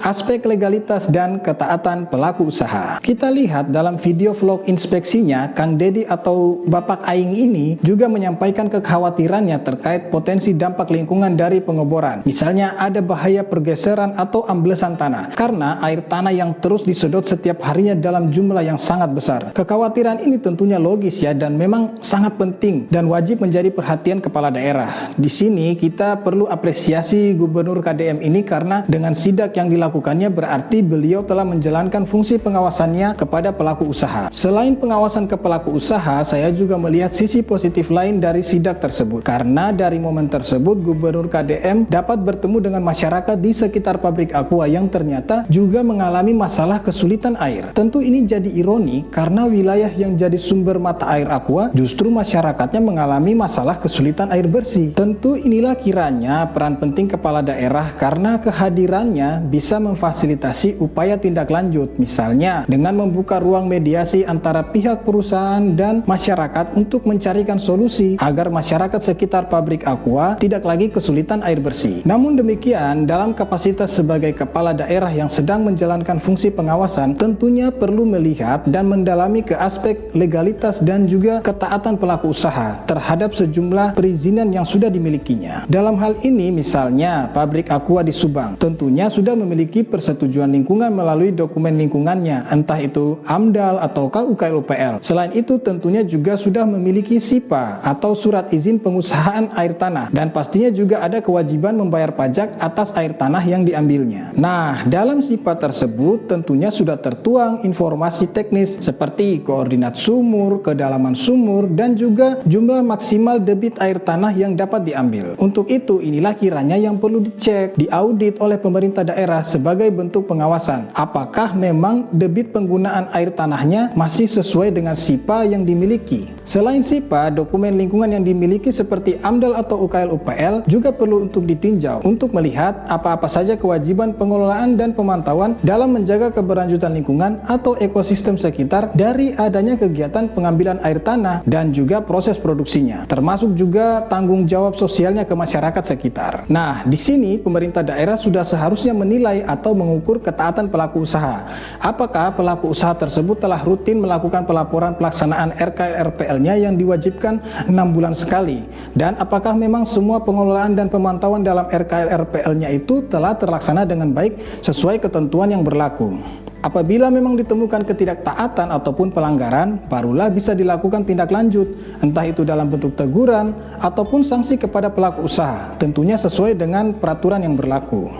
aspek legalitas dan ketaatan pelaku usaha. Kita lihat dalam video vlog inspeksinya, Kang Dedi atau Bapak Aing ini juga menyampaikan kekhawatirannya terkait potensi dampak lingkungan dari pengeboran. Misalnya ada bahaya pergeseran atau amblesan tanah karena air tanah yang terus disedot setiap harinya dalam jumlah yang sangat besar. Kekhawatiran ini tentunya logis ya, dan memang sangat penting dan wajib menjadi perhatian kepala daerah. Di sini kita perlu apresiasi Gubernur KDM ini karena dengan sidak yang dilakukannya berarti beliau telah menjalankan fungsi pengawasannya kepada pelaku usaha. Selain pengawasan ke pelaku usaha, saya juga melihat sisi positif lain dari sidak tersebut. Karena dari momen tersebut Gubernur KDM dapat bertemu dengan masyarakat di sekitar pabrik Aqua yang ternyata juga mengalami masalah kesulitan air. Tentu ini jadi ironi karena wilayah yang jadi sumber mata air Aqua justru masyarakatnya mengalami masalah kesulitan air bersih. Tentu inilah kiranya peran penting kepala daerah karena kehadirannya bisa memfasilitasi upaya tindak lanjut, misalnya dengan membuka ruang mediasi antara pihak perusahaan dan masyarakat untuk mencarikan solusi agar masyarakat sekitar pabrik Aqua tidak lagi kesulitan air bersih. Namun demikian, dalam kapasitas sebagai kepala daerah yang sedang menjalankan fungsi pengawasan, tentunya perlu melihat dan mendalami ke aspek legalitas dan juga ketaatan pelaku usaha terhadap sejumlah perizinan yang sudah dimilikinya. Dalam hal ini misalnya pabrik Aqua di Subang tentunya sudah memiliki persetujuan lingkungan melalui dokumen lingkungannya, entah itu AMDAL atau UKL-UPL. Selain itu tentunya juga sudah memiliki SIPA atau surat izin pengusahaan air tanah, dan pastinya juga ada kewajiban membayar pajak atas air tanah yang diambilnya. Nah, dalam SIPA tersebut tentunya sudah tertuang informasi teknis seperti koordinat sumur, kedalaman sumur, dan juga jumlah maksimal debit air tanah yang dapat diambil. Untuk itu inilah kiranya yang perlu dicek, diaudit oleh pemerintah daerah sebagai bentuk pengawasan. Apakah memang debit penggunaan air tanahnya masih sesuai dengan SIPA yang dimiliki? Selain SIPA, dokumen lingkungan yang dimiliki seperti AMDAL atau UKL-UPL juga perlu untuk ditinjau untuk melihat apa-apa saja kewajiban pengelolaan dan pemantauan dalam menjaga keberlanjutan lingkungan atau ekosistem sekitar dari adanya kegiatan pengambilan air tanah dan juga proses produksinya, termasuk juga tanggung jawab sosialnya ke masyarakat sekitar. Nah, di sini pemerintah daerah sudah seharusnya menilai atau mengukur ketaatan pelaku usaha. Apakah pelaku usaha tersebut telah rutin melakukan pelaporan pelaksanaan RKL-RPL-nya yang diwajibkan 6 bulan sekali, dan apakah memang semua pengelolaan dan pemantauan dalam RKL-RPL-nya itu telah terlaksana dengan baik sesuai ketentuan yang berlaku. Apabila memang ditemukan ketidaktaatan ataupun pelanggaran, barulah bisa dilakukan tindak lanjut, entah itu dalam bentuk teguran ataupun sanksi kepada pelaku usaha, tentunya sesuai dengan peraturan yang berlaku.